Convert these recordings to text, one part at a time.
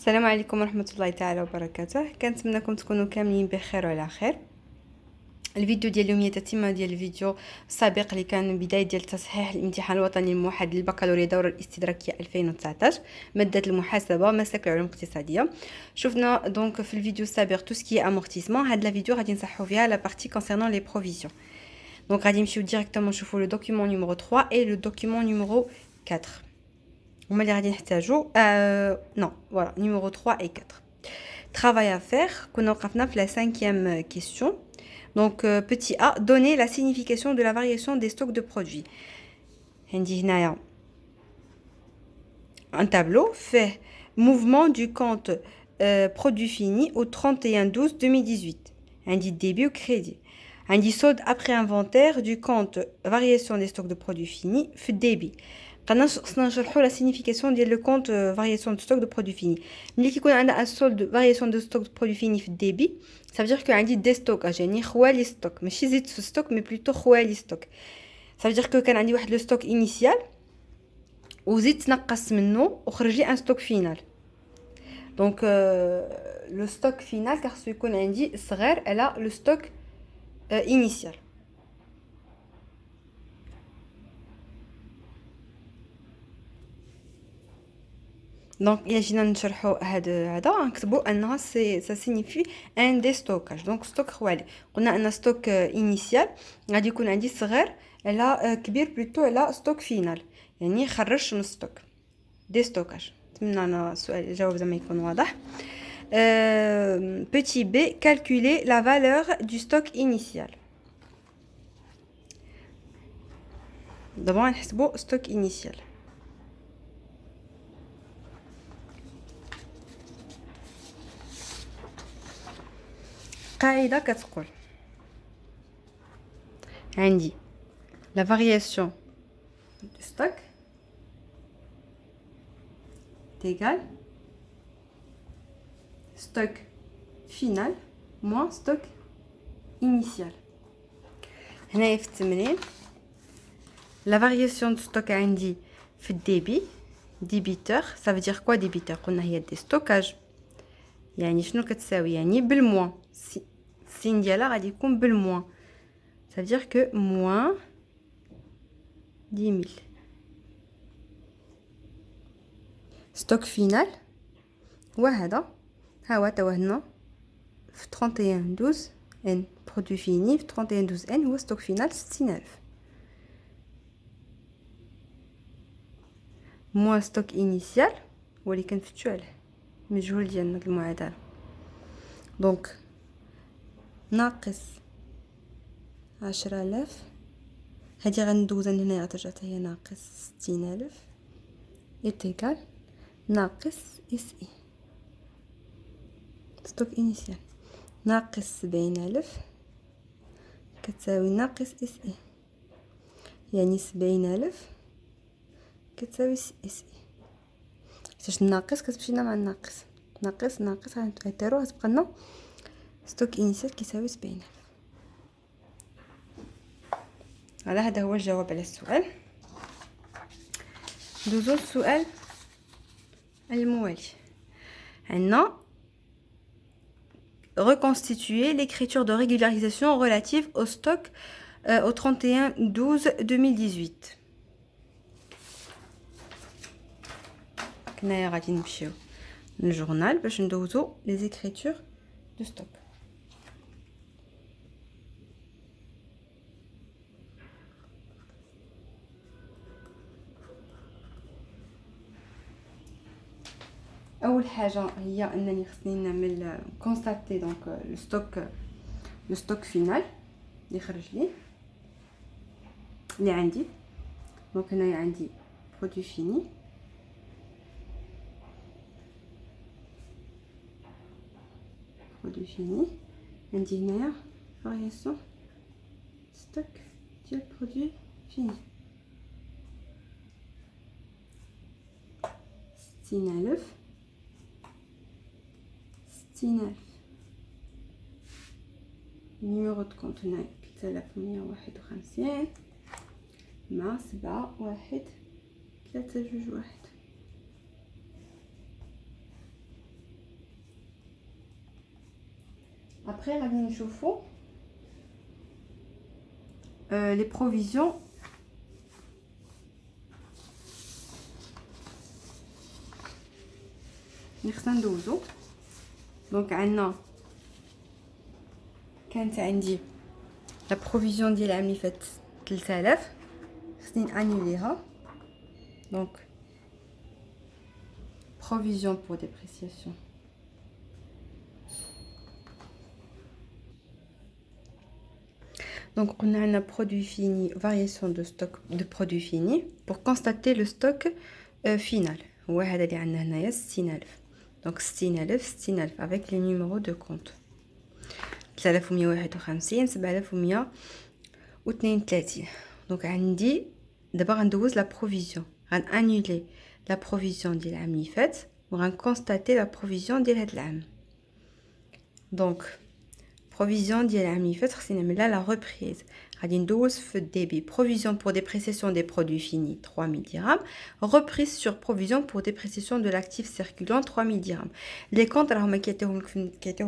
السلام عليكم ورحمة الله تعالى وبركاته. كنتمنىكم تكونوا كاملين بخير وعلى خير. الفيديو ديال اليوم هي تتمه ديال الفيديو السابق اللي كان بداية ديال تصحيح الامتحان الوطني الموحد للبكالوريا الدورة الاستدراكية 2019 مادة المحاسبة مسلك العلوم الاقتصادية. شفنا دونك في الفيديو السابق tout ce qui est amortissement. هاد لا فيديو غادي نصححوا فيها لا partie concernant les provisions. Donc غادي نمشيو ديريكتومون نشوفوا لو دوكيومون نيميرو 3 et le document numéro 4. هما اللي غادي نحتاجو non voilà numéro 3 et 4. Travail à faire. كنا وقفنا في la 5e question. Donc petit a, donner la signification de la variation des stocks de produits. عندي هنايا un tableau fait mouvement du compte produit fini au 31/12/2018. عندي débit ou crédit. عندي solde après inventaire du compte variation des stocks de produits finis في débit. قلنا خصنا نشرحوا لا سينيفيكاسيون ديال لو كونت فارياسيون دو ستوك دو برودوي فيني. ملي كيكون عندنا ان سولد فارياسيون دو ستوك دو برودوي فيني في الديبي صافي كو عندي دي ستوكاج يعني خوالي ستوك ماشي زيد في ستوك مي بلوتو خوالي ستوك. صافي كو كان عندي واحد لو ستوك انيسيال وزيد تنقص منه وخرج لي ان ستوك فينال. دونك لو ستوك فينال خصو يكون عندي صغير على لو ستوك انيسيال. دونك الا جينا نشرحوا هذا نكتبوا انها سا سينيفي ان دي ستوكاج. دونك ستوك خوالي قلنا ان ستوك انيسيال غادي يكون عندي صغير على كبير بلوتو على ستوك فينال يعني خرجت من ستوك دي ستوكاج. نتمنى انا السؤال الجواب زعما يكون واضح. petit b calculer la valeur du stock initial. دابا نحسبوا ستوك انيسيال. قاعدة كتقول عندي la variation du stock égale stock final moins stock initial. هنايا في التمرين la variation du stock عندي في الديبي débiteur. ça veut dire quoi débiteur؟ قلنا هي دي ستوكاج يعني شنو كتساوي يعني بالموان. السين ديالها غادي يكون بالموان. ça veut dire que moins 10 000. ستوك فينال وهذا ها هو تا هنا في 31/12 ان برودوي فيني في 31/12 ان هو ستوك فينال 60000 موان ستوك انيسيال هو اللي كنفتشو عليه مجهول ديالنا المعادله. دونك ناقص 10000 هادي غندوزها لهنايا غترجع حتى هي ناقص 60000 ايتيكال ناقص اس اي ستوك انيسيال ناقص 70000 كتساوي ناقص اس اي يعني 70000 كتساوي اس اي. حيت الناقص كتمشينا مع الناقص ناقص ناقص غنتيرو غتبقى لنا ستوك انيسيال كيساوي 70000. على هذا هو الجواب على السؤال. ندوزو السؤال الموالي. عندنا reconstituer l'écriture de régularisation relative au stock au 31/12/2018. هنايا غادي نمشيو للجورنال باش ندوزو les écritures de stock. اول حاجه هي انني خصني نعمل كونستاتي دونك لو ستوك فينال اللي خرج لي اللي عندي. دونك هنايا عندي برودوي فيني عندي هنايا فارياسيون ستوك ديال برودوي فيني 60000 numéro de compte هنا 3151 مع 7 1 3 2 1. Après غادي نشوفوا les provisions اللي خصنا ندوزو. دونك عندنا كانت عندي لا بروفيزيون ديال العام اللي فات 3000 خصني نانيوليها. دونك provision pour dépréciation. Donc on a un produit fini, variation de stock de produits finis pour constater le stock final. وهذا اللي عندنا هنايا 60000. Donc 60000 avec les numéros de compte. 3151 7132. Donc عندي دابا غندوز لا بروفيزيون. غنانيولي لا بروفيزيون ديال العام اللي فات وغنكونستاتي لا بروفيزيون ديال هاد العام. دونك بروفيزيون ديال العام اللي فات خصني نعمل لها لا ريبريز. غادي ندوز في الديبي بروفيزيون pour dépréciation des produits finis 3000 dirhams, reprise sur provision pour dépréciation de l'actif circulant 3000 dirhams. les comptes راهما كيعطيوهم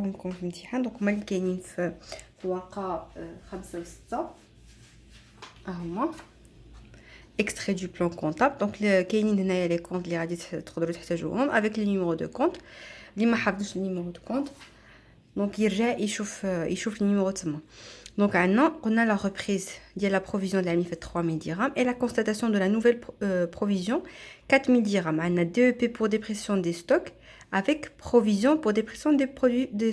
لكم في الامتحان. دونك هما اللي كاينين في الواقع 5 و 6 هما extrait du plan comptable. donc كاينين هنايا لي كونط اللي غادي تقدروا تحتاجوهم avec les numéros de compte. اللي ما حافظش النيميرو دو كونط دونك يرجع يشوف النيميرو تما. دونك عندنا قلنا لا ريبريز ديال لا بروفيزيون ديال العام اللي فات 3000 dirhams et la constatation de la nouvelle provision 4000 dirhams. عندنا DEP pour dépression des stocks avec provision pour dépression des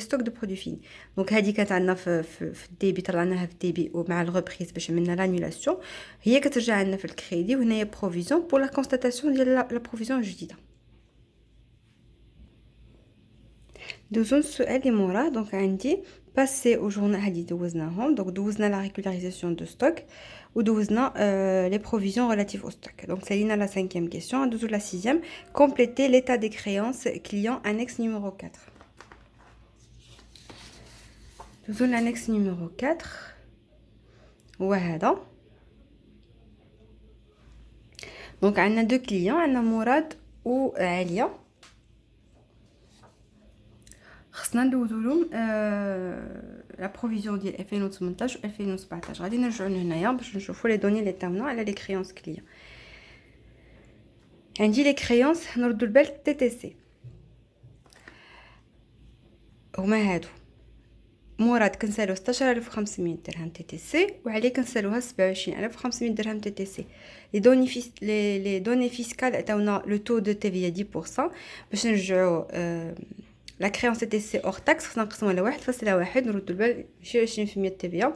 stocks de produits finis. دونك هذه كانت عندنا في الديبي طلعناها في الديبي ومع الريبريز باش عملنا لانيولاسيون. هي كترجع عندنا في الكريدي وهنايا بروفيزيون pour la constatation ديال لا بروفيزيون الجديده. دوزون السؤال اللي موراه. دونك عندي باسي او جورنا هادي دوزناهم. دونك دوزنا لا ريغولاريزاسيون دو ستوك ودوزنا لي بروفيزيون ريلاتيف او ستوك. دونك سالينا لا 5e كيسيون. دوزو لا 6e compléter l'état des créances client annexe numéro 4. دوزو l'annexe numéro 4 وهذا. دونك عندنا دو كليون، عندنا مراد وعاليه. خصنا ندوزو لهم لا بروفيزيون ديال 2018 و 2017. غادي نرجعوا لهنايا باش نشوفوا لي دوني اللي تاعنا على لي كريونس كليون. عندي لي كريونس نردوا البال تي تي سي هما هادو. مراد كنسالو 16500 درهم تي تي سي وعليه كنسالوها 27500 درهم تي تي سي. لي دوني فيسكال عطاونا لو تو دو تي في 10%. باش نرجعوا لا كريونس تي تي سي اور تاكس خصنا نقسموها على 1.1. نردوا البال ماشي 20% تي في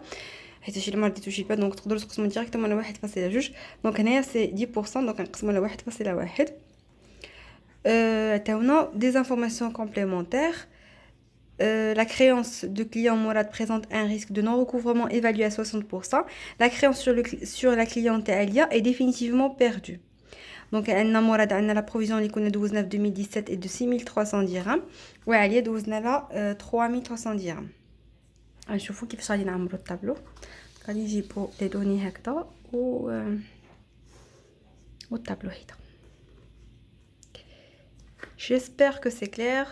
حيت شي ما رديتو شي با. دونك تقدروا تقسموا ديريكتومون على 1.2. دونك هنايا سي 10%. دونك نقسموا على 1.1. عطاونا دي انفورماسيون كومبليمونتير. La créance de client Mourad présente un risque de non-recouvrement évalué à 60%. La créance sur la cliente Alia est définitivement perdue. Donc, Mourad a la provision qui est de 2017 et de 6300 dirhams. Et Alia a 3300 dirhams. Je vous montre comment on va le tableau. Je vais vous les données هكذا au tableau. J'espère que c'est clair.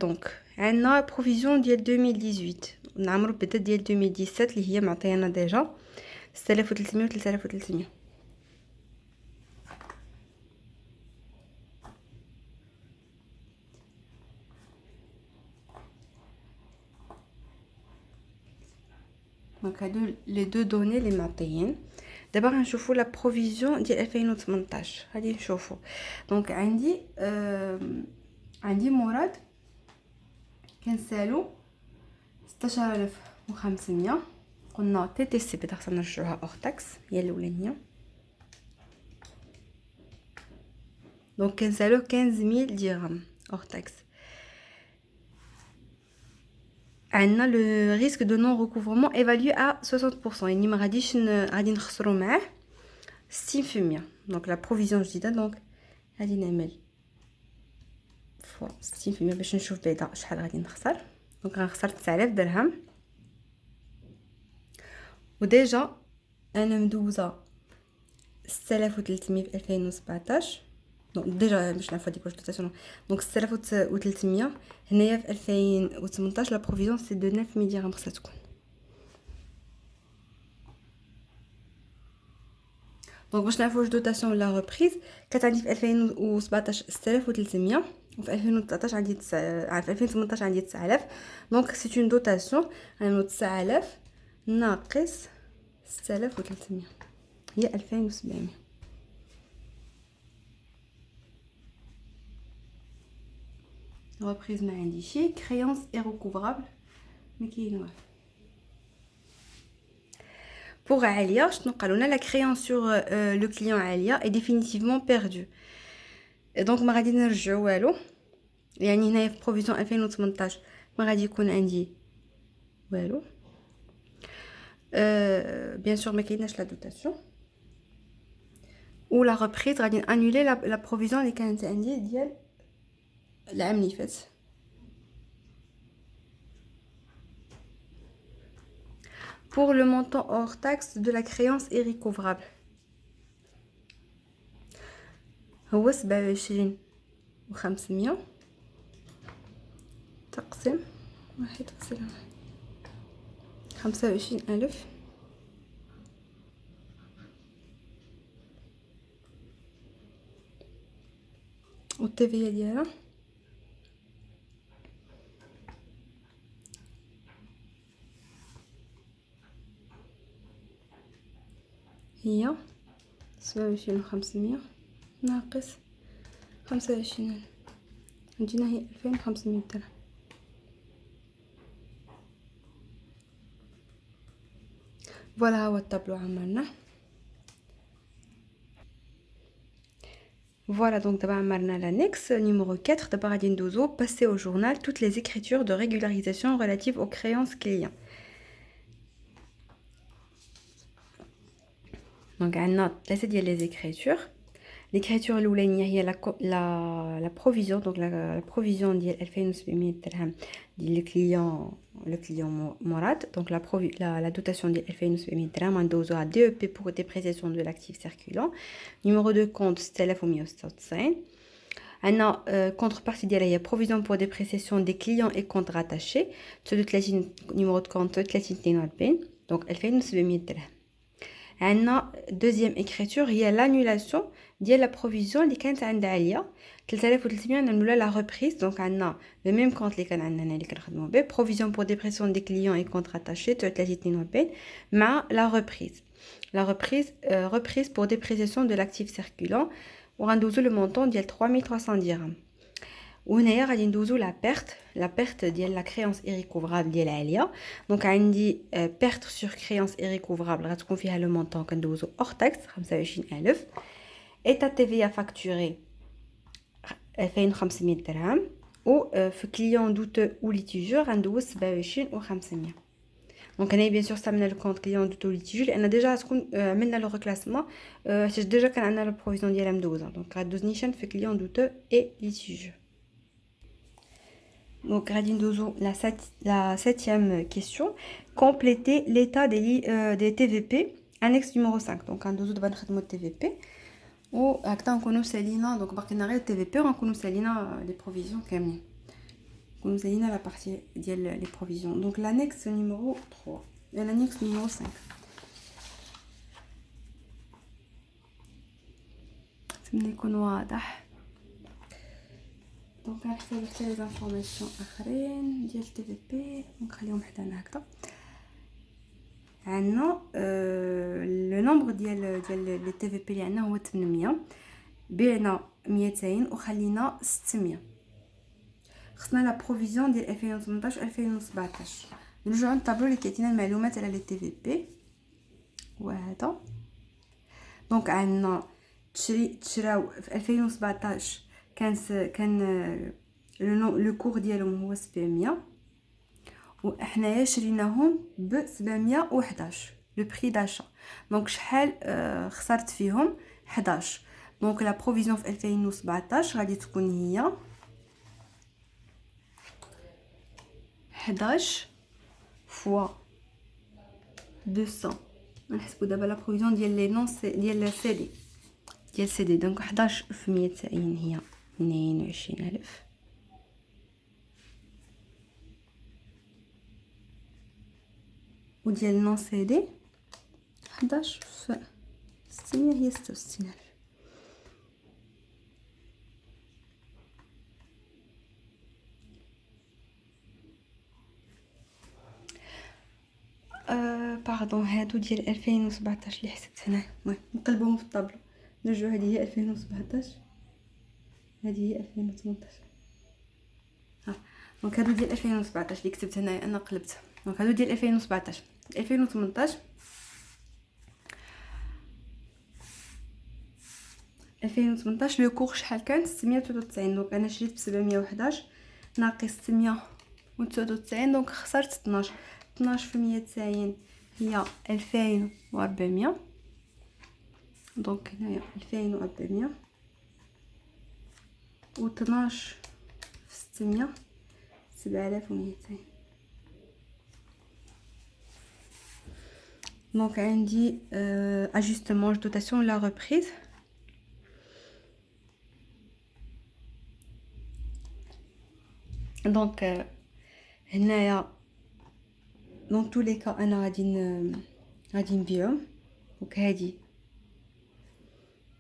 Donc عندنا بروفيزيون ديال 2018 نعمرو بدات ديال 2017 اللي هي معطيانا ديجا 6300 و 3300. دونك هادو لي دو دوني اللي معطيين. دابا غنشوفوا لا بروفيزيون ديال 2018. غادي نشوفوا. دونك عندي مراد كنسالو 16500. قلنا تي تي سي بدا خصنا نرجعوها اور تاكس هي الاولانيه. دونك كنسالو 15000 درهم اور تاكس. عندنا لو ريسك دو نون ريكوفرمون ايفاليو ا 60%. يعني ما غادي نخسروا معاه 60%. دونك لا بروفيزيون جديده. دونك غادي نعمل 60% باش نشوف بعدا شحال غادي نخسر. دونك غنخسر 9000 درهم. وديجا انا مدوزه 6300 في 2017. دونك ديجا باش نعرفوا دي دوتاسيون. دونك 6300 هنايا في 2018 لا بروفيزيون سي دو 9000 درهم خصها تكون. دونك باش نعرفوا واش دوتاسيون ولا ريبريز، كانت عندي في 2017 6300 وفي 2019 عندي في 2018 عندي 9000. دونك سي اون دوتاسيون عندنا 9000 ناقص 6300 هي 2700. reprise ما عندي شي. créance irrecouvrable ما كاين والو. pour Alia شنو قالوا لنا la créance sur le client Alia est définitivement perdue. donc ما غادي نرجعوا والو، يعني هنايا في بروفيزيون 2018 ما غادي يكون عندي والو. بيان سور ما كايناش لا دوتاسيون و لا ريبريز غادي انولي لا بروفيزيون اللي كانت عندي ديال العام اللي فات. pour le montant hors taxe de la créance irrécouvrable هو 27500 تقسم 25000 والتيفيا ديالها هي 27500 ناقص 25 عندنا هي 2500 درهم. فوالا هو الطابلو عمرنا. Voilà, donc d'abord marna l'annexe numéro 4. D'abord à Dindozo, passer au journal toutes les écritures de régularisation relatives aux créances clients. Donc on a les écritures. L'écriture l'oulania il y a la provision, donc la provision dit 2700 dirham dit le client Morad. donc la dotation dit 2700 dirham en dose à DEP pour dépréciation de l'actif circulant. Numéro de compte 6196. On a contrepartie ديالها هي provision pour dépréciation des clients et comptes rattachés. Numéro de compte 342 donc 2700 dirham. On a deuxième écriture il y a l'annulation ديال la provision اللي كانت عند عليا 3300 نعملوا la reprise. donc on a le même compte اللي كان عندنا اللي كنخدموا به provision pour dépréciation des clients et comptes rattachés 342 مع la reprise pour dépréciation de l'actif circulant وغندوزو le montant ديال 3300 dirhams. وهنايا غادي ندوزو la perte ديال la créance irrécouvrable ديال عليا. donc عندي perte sur créance irrécouvrable غتكون فيها le montant كندوزو hors taxe 25000. état TVA facturé 2500 dirham ou client douteux ou litigieux غندوز 27500. donc هنا bien sûr استعملنا le compte client douteux ou litigieux لان ديجا تكون عملنا لو ريكلاسمون حيت ديجا كان عندنا لا بروفيزيون ديالها مدوزه. donc غادوز نيشان في client douteux et litigieux. donc غادي ندوزو la septième question. compléter l'état des TVP annexe numéro 5. donc غندوزو دابا نخدمو TVP و هكذا نكونوا سالينا. دونك باقي لنا غير تي في بي وغنكونوا سالينا لي بروفيزيون كاملين، نكونوا سالينا لا بارتي ديال لي بروفيزيون. دونك لانيكس نيميرو 3 لانيكس نيميرو 5 نتمنى يكون واضح. دونك غنحتاج حتى لي زانفورماسيون اخرين ديال تي في بي نخليهم حدانا هكذا. عندنا لو نومبر ديال لي تي في بي اللي عندنا هو 800. بعنا 200 وخلينا 600. خصنا لا بروفيزيون ديال 2018 2017. نرجعوا للطابلو اللي كيعطينا المعلومات على لي تي في بي وهذا. دونك عندنا تشراو في 2017 كان لو كور ديالهم هو 700 وحنايا شريناهم ب 711 لو بري داشا. دونك شحال خسرت فيهم 11. دونك لا بروفيزيون في 2017 غادي تكون هي 11 فوا 200. نحسبوا دابا لا بروفيزيون ديال لي نون ديال سي دي ديال سي دي. دونك 11 في 200 هي 22,000. وديال نون سي دي 11 في 600 هي 66,000. باردون هادو ديال 2017 اللي حسبت هنايا. المهم نقلبوهم في الطابلو نرجعوا. هذه هي 2017، هذه هي 2018. دونك هادو ديال 2017 اللي كتبت هنايا انا قلبت. دونك هادو ديال 2017. 2018 لو كور شحال كان 693. دونك انا شريت ب 711 ناقص 699 دونك خسرت 12. 12 في 200 هي 2400. دونك هنايا 2400 و 12 في 600 7200. دونك عندي اجustement dotation la reprise. دونك هنايا دون تو لي كا انا غادي نبيعهم. دونك هادي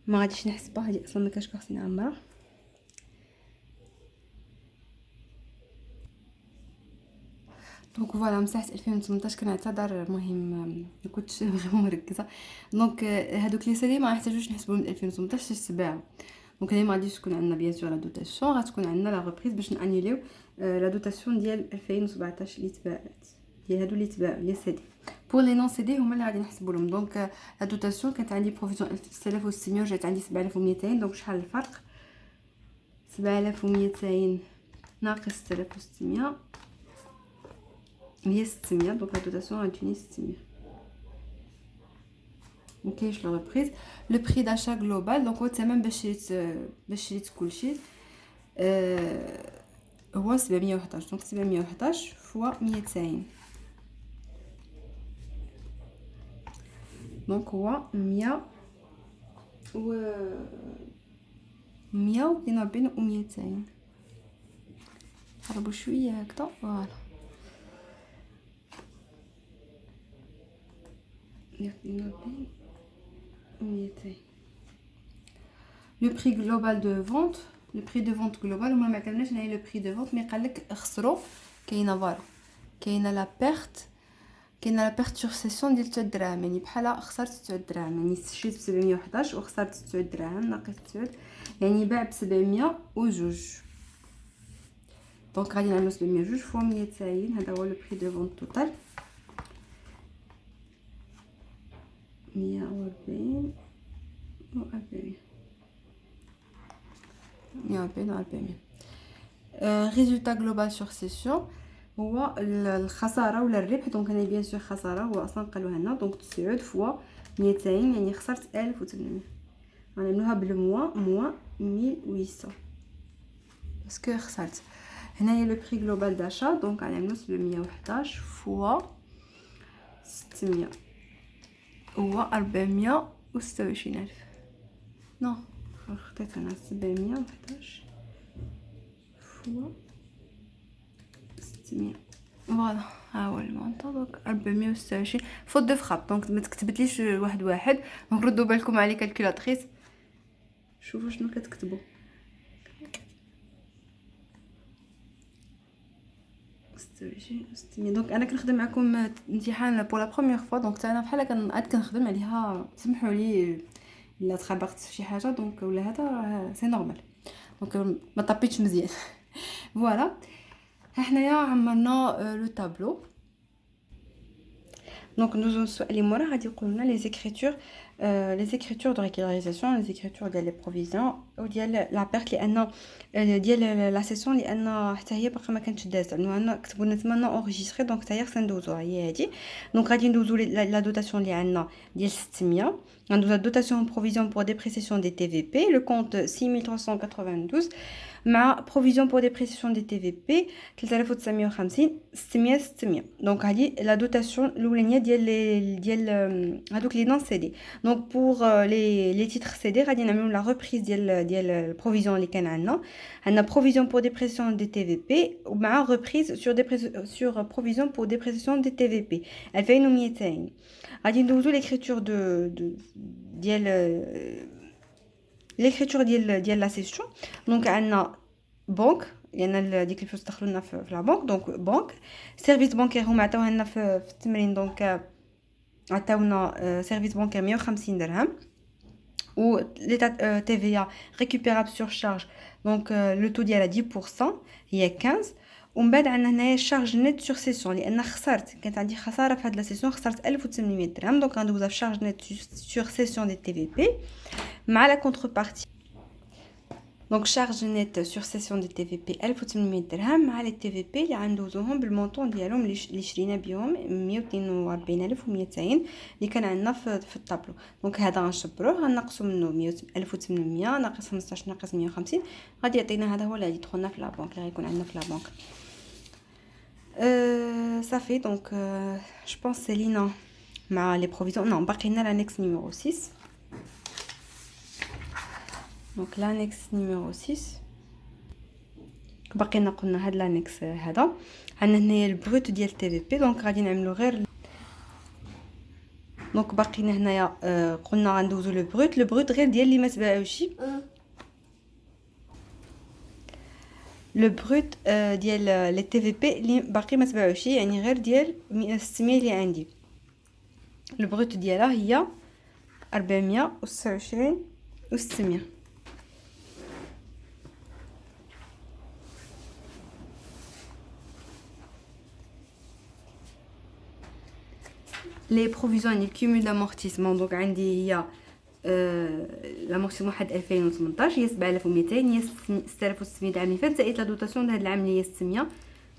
ما غاديش نحسبها، هادي اصلا ما كاش خاصني نعمرها. دونك فوالا مساحه 2018 كنعتذر، المهم ما كنتش غير مركزه. دونك هادوك لي سيدي ما نحتاجوش نحسبوا من 2018 تباعوا. دونك هنا ما غاديش تكون عندنا بيان سور لا دوتاسيون، غتكون عندنا لا ريبريز باش نانيليو لا دوتاسيون ديال 2017 اللي تباعت، ديال هادو اللي تباعوا لي سيدي. بور لي نون سيدي هما اللي غادي نحسبوا لهم. دونك لا دوتاسيون كانت عندي بروفيزيون 6600 جات عندي 7200. دونك شحال الفرق؟ 7200 ناقص 6600 هي 600. دونك لا دوتاسيون غتجيني 600. مكاينش لو ريبريز. لو بري داشا جلوبال دونك هو الثمن باش شريت كلشي هو 711. دونك 711 فوا 200 دونك هو 142 و 200. قربوا شويه هكذا فوالا. 142 و 200. لو بري جلوبال دو فونت، لو بري دو فونت جلوبال هما ما كلمناش هنا لو بري دو فونت، مي قالك خسروا كاينه فوالا كاينه لا بيرت، كاينه لا بيرت سور سيسيون ديال 9 دراهم، يعني بحال خسرت 9 دراهم، يعني شريت ب 711 وخسرت 9 دراهم ناقص 9 يعني باع ب 702. دونك غادي نعملو 702 فوا 200. هذا هو لو بري دو فونت توتال 140 و 400. 140 و 400. ريزولتا جلوبال سور سيسيون هو الخساره ولا الربح. دونك انا بيان سور خساره هو اصلا قالوها لنا. دونك 9 فوا 200 يعني خسرت 1800. غنعملوها بالموا 1800 باسكو خسرت. هنايا لو بري جلوبال داشا دونك غنعملو 711 فوا 600 هو 426,000. نو خطيت انا 711 فوا 600 فوالا ها هو المونطو. دونك 426 فوت دو فراب. دونك ما تكتبتليش واحد واحد. دونك ردوا بالكم على الكالكولاتريس شوفوا شنو كتكتبوا. 600. دونك انا كنخدم معكم امتحان بور لا بروميير فوا. دونك انا بحال عاد كنخدم عليها، سمحوا لي الا تخبرت في شي حاجه دونك ولا هذا سي نورمال. دونك ما طابيتش مزيان. فوالا حنايا عمرنا لو طابلو. دونك ندوزو السؤال اللي مورا غادي يقولوا لنا لي زيكريتور دو ريغولاريزاسيون، لي زيكريتور ديال لي بروفيزيون وديال لا بيرت، لان ديال لا سيسيون لان حتى هي باقا ما كانتش دازت. عندنا كتبوا لنا تما اونغيستري. دونك حتى هي خصنا ندوزوها هي هادي. دونك غادي ندوزو لا دوتاسيون اللي عندنا ديال 600 عنده la dotation provision pour dépréciation des TVP le compte 6392 مع provision pour dépréciation des TVP 3950 600 donc هذه la dotation الاولانيه ديال هذوك لي نون سي دي. دونك pour les titres CD غادي نعملوا la reprise ديال البروفيزيون اللي كان عندنا provision pour dépréciation des TVP ومع reprise sur provision pour dépréciation des TVP 2200. غادي ندوزو l'écriture ديال l'écriture ديال لا سيسيون. دونك عندنا بنك لان ديك الفلوس دخلوا لنا في لا بنك. دونك بنك سيرفيس بانكير هما عطاوها لنا في التمرين. دونك عطاونا سيرفيس بانكير 150 درهم و ليتا تي في ا ريكوبيرابل سور شارج. دونك لو تو ديالها 10% هي 15. ومن بعد عندنا هنايا الشارج نت سور سيسيون لان كانت عندي خساره في هاد لا سيسيون خسرت 1800 درهم. دونك غندوزها في شارج نت سور سيسيون دي تي في بي مع لا كونتربارتي. دونك شارج نت سور سيسيون دي تي في بي 1800 درهم مع لي تي في بي اللي غندوزوهم بالمونطون ديالهم اللي شرينا بهم 142200 اللي كان عندنا في الطابلو. دونك هذا غنشبروه غنقصوا منه 1800 ناقص 15 ناقص 150 غادي يعطينا هذا هو اللي غادي يدخلنا في لا بنك اللي غيكون عندنا في لا بنك. صافي دونك جو بونس سالينا مع لي بروفيزيون. نو باقي لنا لانكس نيميرو 6. دونك لانكس نيميرو 6 باقي لنا قلنا هاد لانكس هذا عندنا هنايا البروت ديال تي في بي. دونك غادي نعملو غير دونك باقي لنا هنايا قلنا غندوزو لو بروت غير ديال اللي ما تباعوش. لو بروت ديال لي تي في بي اللي باقي ما تباعوش يعني غير ديال 600 اللي عندي. لو بروت ديالها هي 429 و 600. لي بروفيزيون ديال كيمول لامورتيسمون دونك عندي هي لامورتيسمون واحد 2018 هي 7200 هي 6600 العام اللي فات زائد لا دوطاسيون ديال هاد العام اللي هي 600.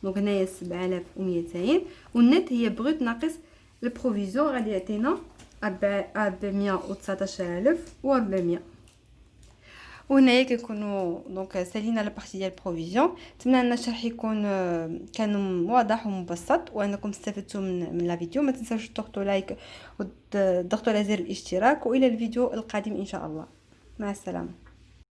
دونك هنايا 7200 والنت هي بروت ناقص البروفيزيون غادي يعطينا 419400. وهنايا كنكونوا دونك سالينا لا بارتي ديال البروفيزيون. نتمنى ان الشرح يكون كان واضح ومبسط وانكم استفدتوا من لا فيديو. ما تنساوش تضغطوا لايك وتضغطوا على زر الاشتراك والى الفيديو القادم ان شاء الله. مع السلامه.